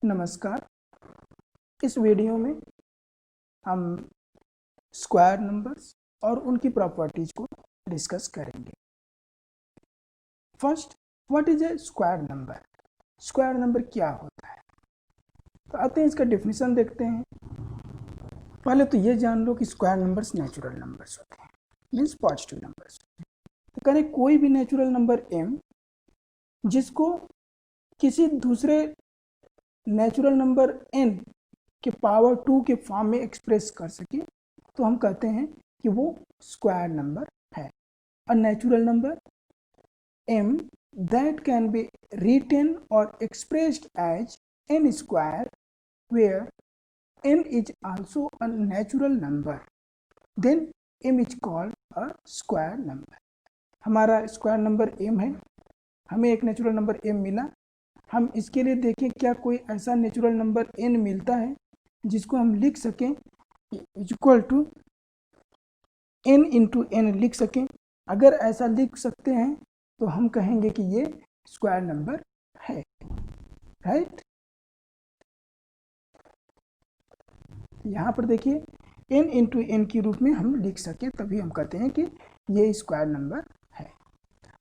नमस्कार। इस वीडियो में हम स्क्वायर नंबर्स और उनकी प्रॉपर्टीज को डिस्कस करेंगे। First, what is a square number? Square number क्या होता है? तो आते हैं इसका डेफिनेशन देखते हैं। पहले तो ये जान लो कि स्क्वायर नंबर्स नेचुरल नंबर्स होते हैं, मीन्स पॉजिटिव नंबर्स। तो करें कोई भी नेचुरल नंबर m जिसको किसी दूसरे नेचुरल नंबर n के पावर 2 के फॉर्म में एक्सप्रेस कर सके तो हम कहते हैं कि वो स्क्वायर नंबर है। A natural number m that can be written or expressed as n square where n is also a natural number, then m is called a square number. हमारा स्क्वायर नंबर m है, हमें एक natural number m मिला। हम इसके लिए देखें क्या कोई ऐसा नेचुरल नंबर n मिलता है जिसको हम लिख सकें equal to n into n लिख सकें। अगर ऐसा लिख सकते हैं तो हम कहेंगे कि ये स्क्वायर नंबर है, राइट। यहाँ पर देखिए n इंटू n के रूप में हम लिख सके तभी हम कहते हैं कि ये स्क्वायर नंबर है।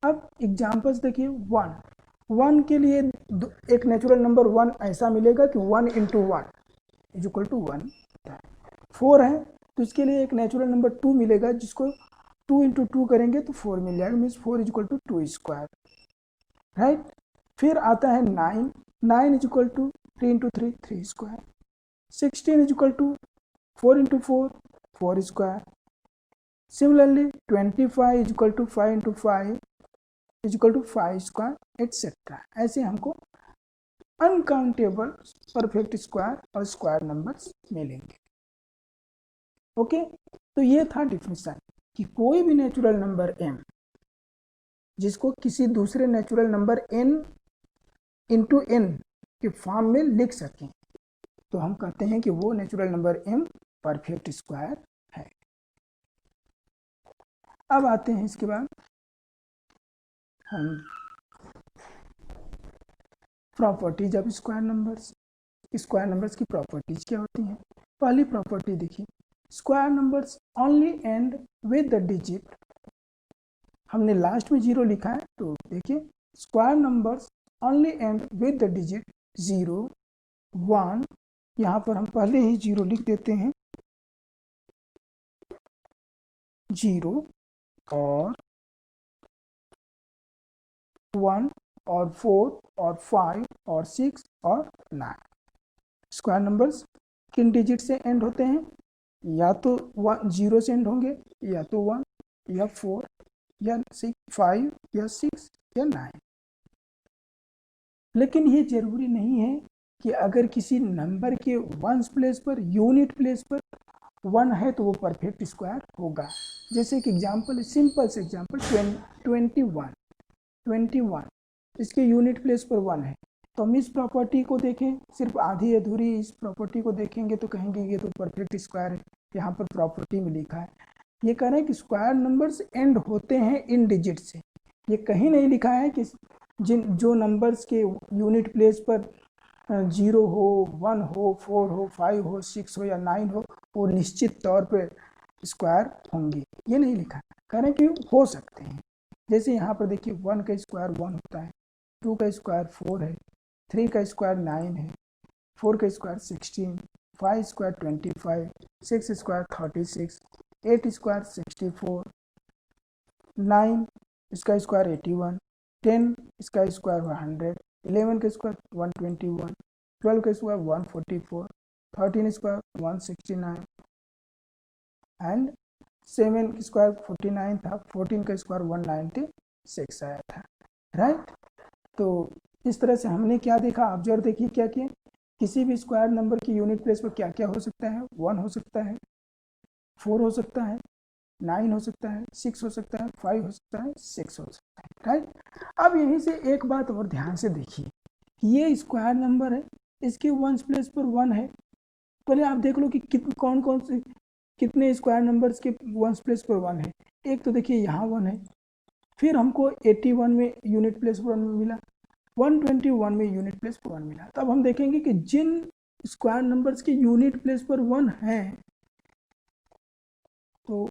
अब एग्जाम्पल्स देखिए। वन के लिए एक नेचुरल नंबर 1 ऐसा मिलेगा कि 1 इंटू 1 इज इक्वल टू 1। 4 है तो इसके लिए एक नेचुरल नंबर 2 मिलेगा जिसको 2 इंटू 2 करेंगे तो 4 मिल जाएगा, means 4 is equal to 2 square, right. फिर आता है 9 is equal to 3 into 3 3 square. 16 is equal to 4 into 4 4 square. Similarly 25 is equal to 5 into 5 is equal to 5 square etcetera. ऐसे हमको अनकाउंटेबल परफेक्ट स्क्वायर और स्क्वायर नंबर्स मिलेंगे। Okay, तो ये था डिफिनेशन कि कोई भी नेचुरल नंबर m जिसको किसी दूसरे natural number n into n के फॉर्म में लिख सकें तो हम कहते हैं कि वो natural number m perfect square है। अब आते हैं इसके बाद हम प्रॉपर्टीज ऑफ स्क्वायर नंबर्स की प्रॉपर्टीज क्या होती हैं। पहली प्रॉपर्टी देखिए, square numbers only and with the digit. हमने लास्ट में 0 लिखा है तो देखिए square numbers only and with the digit 0 1। यहाँ पर हम पहले ही 0 लिख देते हैं। 0 और 1 और 4 और 5 और 6 और 9। स्क्वायर नंबर्स किन डिजिट से एंड होते हैं? या तो 0 से एंड होंगे, या तो 1 या 4 या 6 5 या 6 या 9। लेकिन ये जरूरी नहीं है कि अगर किसी नंबर के ones place per unit place पर 1 है तो वो परफेक्ट स्क्वायर होगा। जैसे कि एग्जांपल, सिंपल से एग्जांपल 21 इसके यूनिट प्लेस पर 1 है तो हम इस प्रॉपर्टी को देखें, सिर्फ आधी अधूरी इस प्रॉपर्टी को देखेंगे तो कहेंगे ये तो परफेक्ट स्क्वायर है। यहाँ पर प्रॉपर्टी में लिखा है, ये कह रहे हैं कि स्क्वायर नंबर्स एंड होते हैं इन डिजिट से। ये कहीं नहीं लिखा है कि जो नंबर्स के यूनिट प्लेस पर 0 हो 1 हो 4 हो 5 हो 6 हो या 9 हो वो निश्चित तौर पर स्क्वायर होंगे, ये नहीं लिखा। कह रहे हैं कि हो सकते हैं। जैसे यहाँ पर देखिए 1 का स्क्वायर 1 होता है, 2 का स्क्वायर 4 है, 3 का स्क्वायर 9 है, 4 का स्क्वायर 16, 5 स्क्वायर 25, 6 स्क्वायर 36, 8 स्क्वायर 64, 9 इसका स्क्वायर 81, 10 इसका स्क्वायर 100, 11 का स्क्वायर 121, 12 का स्क्वायर 144, 13 स्क्वायर 169 एंड 7 स्क्वायर 49 था, 14 का स्क्वायर 196 आया था, राइट। तो इस तरह से हमने क्या देखा, ऑब्जर्व देखिए क्या किया, किसी भी स्क्वायर नंबर की यूनिट प्लेस पर क्या क्या हो सकता है। 1 हो सकता है, 4 हो सकता है, 9 हो सकता है, 6 हो सकता है, 5 हो सकता है, 6 हो सकता है, राइट। अब यहीं से एक बात और ध्यान से देखिए, ये स्क्वायर नंबर है, इसके वंस प्लेस पर 1 है। पहले आप देख लो कि कौन कौन से कितने स्क्वायर नंबर्स के वंस प्लेस पर 1 है। एक तो देखिए यहाँ 1 है, फिर हमको 81 में यूनिट प्लेस पर 1 मिला, 121 में यूनिट प्लेस पर 1 मिला। तो अब हम देखेंगे कि जिन स्क्वायर नंबर्स के यूनिट प्लेस पर 1 है, तो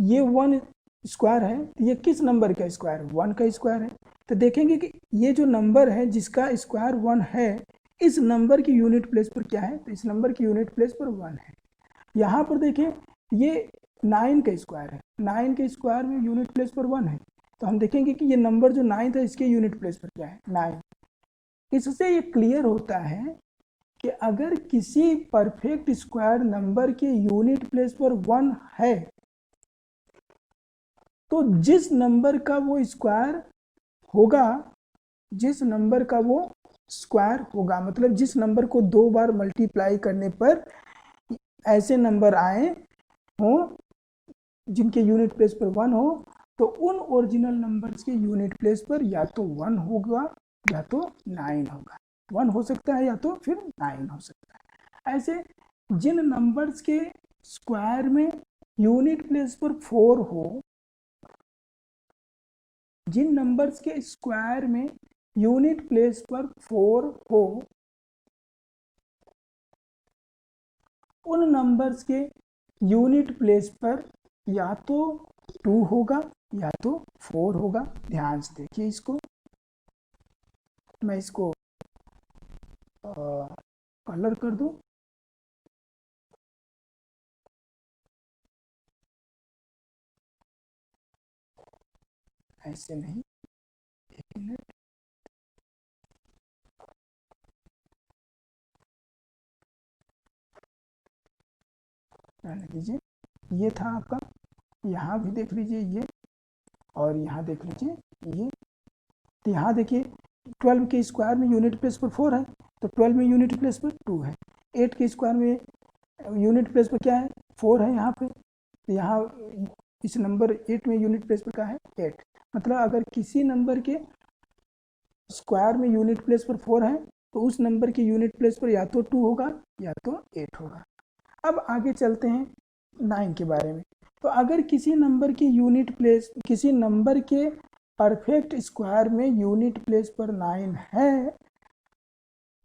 ये 1 स्क्वायर है, तो ये किस नंबर का स्क्वायर है? 1 का स्क्वायर है। तो देखेंगे कि ये जो नंबर है जिसका स्क्वायर 1 है, इस नंबर की यूनिट प्लेस पर क्या है? तो इस नंबर की यूनिट प्लेस पर 1 है। यहाँ पर देखें, ये 9 का स्क्वायर है, 9 के स्क्वायर में यूनिट प्लेस पर 1 है। तो हम देखेंगे कि ये नंबर जो 9 था, इसके यूनिट प्लेस पर क्या है? 9। इससे ये क्लियर होता है कि अगर किसी परफेक्ट स्क्वायर नंबर के यूनिट प्लेस पर 1 है, तो जिस नंबर का वो स्क्वायर होगा, जिस नंबर का वो स्क्वायर होगा, मतलब जिस नंबर को 2 बार मल्टीप्लाई करने पर ऐसे नंबर आए हो जिनके यूनिट प्लेस पर 1 हो, तो उन ओरिजिनल नंबर्स के यूनिट प्लेस पर या तो 1 होगा या तो 9 होगा। 1 हो सकता है या तो फिर 9 हो सकता है। ऐसे जिन नंबर्स के स्क्वायर में यूनिट प्लेस पर 4 हो, जिन नंबर्स के स्क्वायर में यूनिट प्लेस पर 4 हो, उन नंबर्स के यूनिट प्लेस पर या तो 2 होगा या तो 4 होगा। ध्यान से देखिए इसको, मैं इसको कलर कर दूं। ऐसे नहीं, एक मिनट, रहने दीजिए। ये था आपका, यहाँ भी देख लीजिए ये, और यहाँ देख लीजिए ये। तो यहाँ देखिए 12 के स्क्वायर में यूनिट प्लेस पर 4 है, तो 12 में यूनिट प्लेस पर 2 है। 8 के स्क्वायर में यूनिट प्लेस पर क्या है? 4 है यहाँ पे। तो यहाँ इस नंबर 8 में यूनिट प्लेस पर क्या है? 8। मतलब अगर किसी नंबर के स्क्वायर में यूनिट प्लेस पर 4 है, तो उस नंबर के यूनिट प्लेस पर या तो 2 होगा या तो 8 होगा। अब आगे चलते हैं 9 के बारे में। तो अगर किसी नंबर की यूनिट प्लेस, किसी नंबर के परफेक्ट स्क्वायर में यूनिट प्लेस पर 9 है,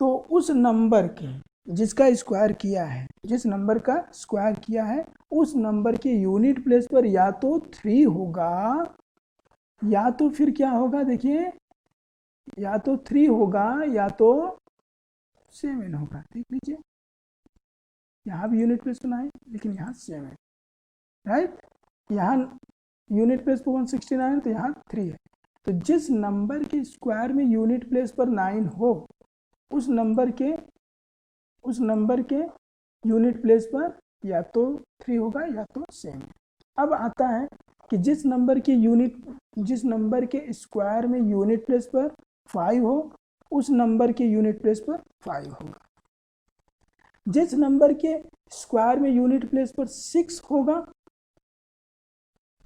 तो उस नंबर के जिसका स्क्वायर किया है, जिस नंबर का स्क्वायर किया है, उस नंबर के यूनिट प्लेस पर या तो 3 होगा या तो फिर क्या होगा? देखिए, या तो 3 होगा या तो 7 होगा। देख लीजिए, यहाँ भी यूनिट प्लेस पर 9 लेकिन यहाँ 7, राइट। यहाँ यूनिट प्लेस पर 169 है, तो यहाँ 3 है। तो जिस नंबर के स्क्वायर में यूनिट प्लेस पर 9 हो, उस नंबर के यूनिट प्लेस पर या तो 3 होगा या तो 7। अब आता है कि जिस नंबर के स्क्वायर में यूनिट प्लेस पर 5 हो, उस नंबर के यूनिट प्लेस पर 5 होगा। जिस नंबर के स्क्वायर में यूनिट प्लेस पर 6 होगा,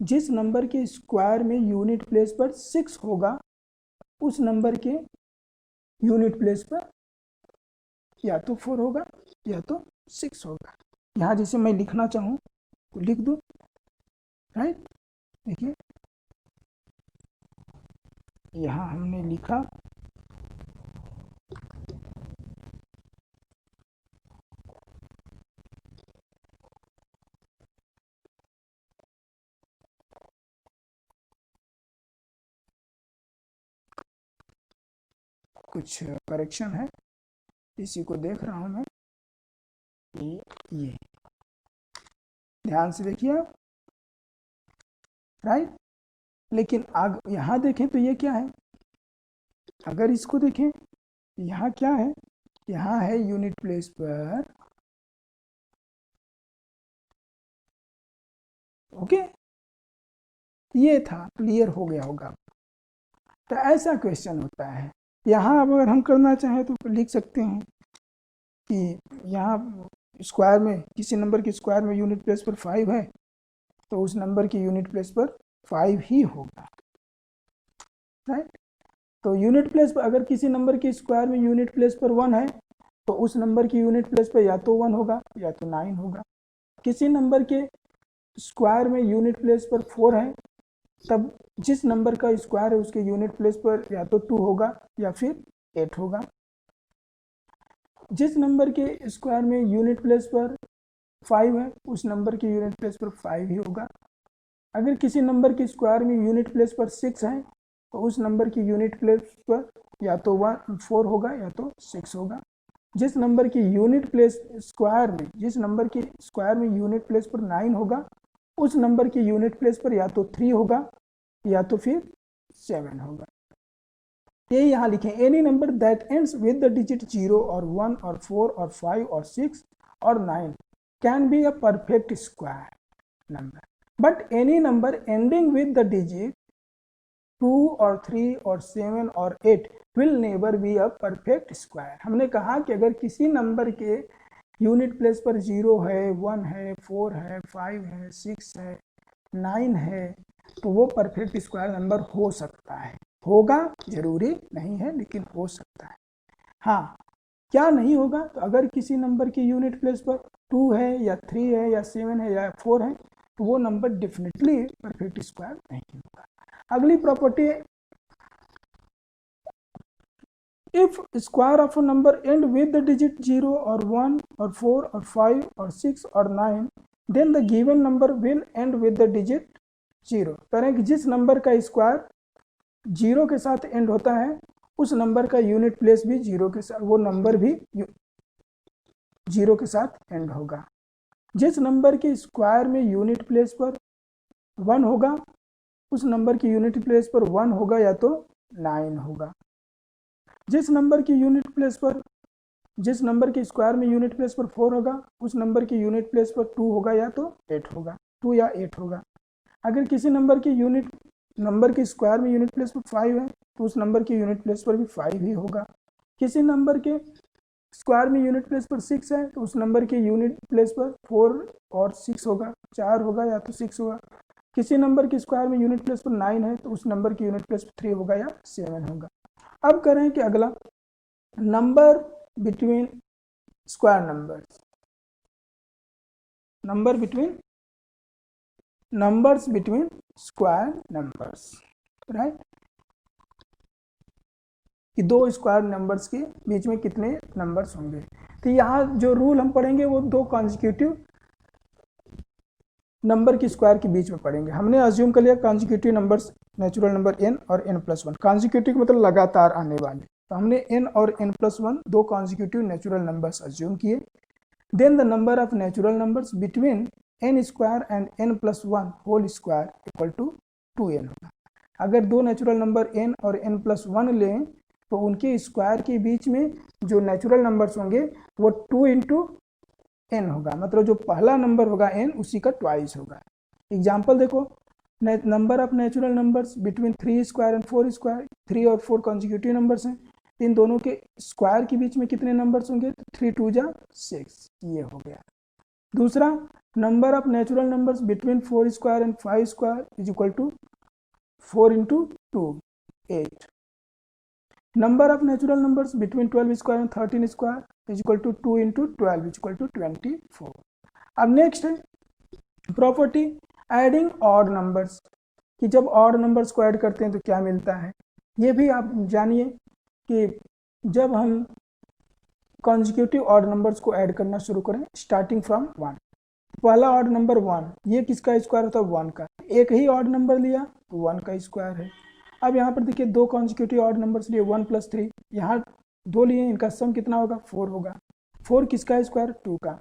जिस नंबर के स्क्वायर में यूनिट प्लेस पर 6 होगा, उस नंबर के यूनिट प्लेस पर या तो 4 होगा या तो 6 होगा। यहाँ जैसे मैं लिखना चाहूँ तो लिख दूँ, राइट। देखिए यहाँ हमने लिखा कुछ करेक्शन है, इसी को देख रहा हूँ मैं। ये ध्यान से देखिए आप, राइट। लेकिन यहाँ देखें तो ये क्या है? अगर इसको देखें, यहाँ क्या है? यहाँ है यूनिट प्लेस पर, ओके। ये था, क्लियर हो गया होगा। तो ऐसा क्वेश्चन होता है। यहाँ अब अगर हम करना चाहें तो लिख सकते हैं कि यहाँ स्क्वायर में, किसी नंबर के स्क्वायर में यूनिट प्लेस पर 5 है, तो उस नंबर की यूनिट प्लेस पर 5 ही होगा, राइट। तो यूनिट प्लेस पर, अगर किसी नंबर के स्क्वायर में यूनिट प्लेस पर 1 है, तो उस नंबर की यूनिट प्लेस पर या तो 1 होगा या तो 9 होगा। किसी नंबर के स्क्वायर में यूनिट प्लेस पर 4 है, तब जिस नंबर का स्क्वायर है उसके यूनिट प्लेस पर या तो 2 होगा या फिर 8 होगा। जिस नंबर के स्क्वायर में यूनिट प्लेस पर 5 है उस नंबर के यूनिट प्लेस पर 5 ही होगा। अगर किसी नंबर के स्क्वायर में यूनिट प्लेस पर 6 है तो उस नंबर की यूनिट प्लेस पर या तो 4 होगा या तो 6 होगा। जिस नंबर की यूनिट प्लेस स्क्वायर में यूनिट प्लेस पर 9 होगा उस नंबर की यूनिट प्लेस पर या तो 3 होगा या तो फिर 7 होगा। ये यहाँ लिखें, any number that ends with the digit 0 और 1 और 4 और 5 और 6 और 9 can be a perfect square number, but any number ending with the digit 2 और 3 और 7 और 8 will never be a perfect square. हमने कहा कि अगर किसी नंबर के यूनिट प्लेस पर 0 है, 1 है, 4 है, 5 है, 6 है, 9 है तो वो परफेक्ट स्क्वायर नंबर हो सकता है। होगा जरूरी नहीं है लेकिन हो सकता है। हाँ, क्या नहीं होगा, तो अगर किसी नंबर की यूनिट प्लेस पर 2 है या 3 है या 7 है या 4 है तो वो नंबर डेफिनेटली परफेक्ट स्क्वायर नहीं होगा। अगली property, if square of a number and with the digit 0 और 1 और 4 और 5 और 6 और 9 then the given number will end with the digit 0। करें कि जिस नंबर का स्क्वायर 0 के साथ एंड होता है उस नंबर का यूनिट प्लेस भी 0 के साथ, वो नंबर भी 0 के साथ एंड होगा। जिस नंबर के स्क्वायर में यूनिट प्लेस पर 1 होगा उस नंबर की यूनिट प्लेस पर 1 होगा या तो 9 होगा। जिस नंबर के स्क्वायर में यूनिट प्लेस पर 4 होगा उस नंबर की यूनिट प्लेस पर 2 होगा या तो 8 होगा, 2 या 8 होगा। अगर किसी नंबर के स्क्वायर में यूनिट प्लेस पर 5 है तो उस नंबर की यूनिट प्लेस पर भी 5 ही होगा। किसी नंबर के स्क्वायर में यूनिट प्लेस पर 6 है तो उस नंबर के यूनिट प्लेस पर 4 और 6 होगा, 4 होगा या तो 6 होगा। किसी नंबर के स्क्वायर में यूनिट प्लेस पर 9 है तो उस नंबर की यूनिट प्लेस पर 3 होगा या 7 होगा। अब करें कि अगला number between square numbers, numbers between square numbers, right, कि दो स्क्वायर नंबर्स के बीच में कितने नंबर्स होंगे। तो यहाँ जो रूल हम पढ़ेंगे वो दो कॉन्जिक्यूटिव नंबर की स्क्वायर के बीच में पढ़ेंगे। हमने अज्यूम कर लिया consecutive numbers natural number n और n+1। कॉन्जिक्यूटिव मतलब लगातार आने वाले, तो हमने n और n+1 दो कॉन्जिक्यूटिव नेचुरल नंबर्स अज्यूम किए। Then the number of natural numbers between n square and n+1 whole square equal to 2n होगा। अगर दो नेचुरल नंबर n और n+1 लें तो उनके स्क्वायर के बीच में जो नेचुरल नंबर्स होंगे वो 2 × n होगा, मतलब जो पहला नंबर होगा n उसी का ट्वाइस होगा। एग्जाम्पल देखो, number of natural numbers between 3 square and 4 square, 3 और 4 कॉन्जिक्यूटिव नंबर्स हैं, इन दोनों के स्क्वायर के बीच में कितने नंबर्स होंगे, 3 2 जा 6, ये हो गया। दूसरा, number of natural numbers between 4 square and 5 square is equal to 4 × 2 8। Number of natural numbers between 12 square and 13 square is equal to 2 × 12 is equal to 24। अब नेक्स्ट है प्रॉपर्टी एडिंग ऑड नंबर्स, कि जब ऑड नंबर्स को add करते हैं तो क्या मिलता है। ये भी आप जानिए कि जब हम कॉन्जिक्यूटिव ऑड नंबर्स को ऐड करना शुरू करें स्टार्टिंग फ्रॉम 1, पहला ऑड नंबर 1, ये किसका स्क्वायर होता है, 1 का। एक ही ऑड नंबर लिया तो 1 का स्क्वायर है। अब यहाँ पर देखिए दो कॉन्जिक्यूटिव ऑड नंबर्स लिए 1 + 3, यहाँ दो लिए, इनका सम कितना होगा, 4 होगा। 4 किसका स्क्वायर, 2 का।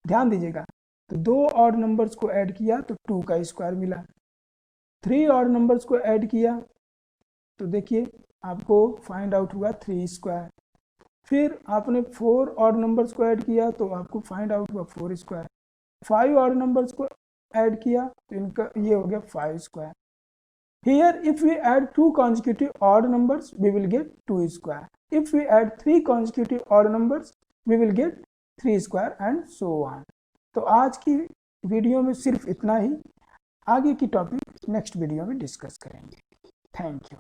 ध्यान दीजिएगा, तो दो ऑड नंबर्स को ऐड किया तो 2 का स्क्वायर मिला। 3 ऑड नंबर्स को ऐड किया तो देखिए आपको फाइंड आउट हुआ 3 स्क्वायर। फिर आपने 4 ऑड नंबर्स को ऐड किया तो आपको फाइंड आउट हुआ 4 स्क्वायर। 5 ऑड नंबर्स को ऐड किया तो इनका ये हो गया 5 square. Here if we add 2 consecutive odd numbers we will get 2 square. If we add 3 consecutive odd numbers we will get 3 square and so on. तो आज की वीडियो में सिर्फ इतना ही, आगे की टॉपिक नेक्स्ट वीडियो में डिस्कस करेंगे। Thank you.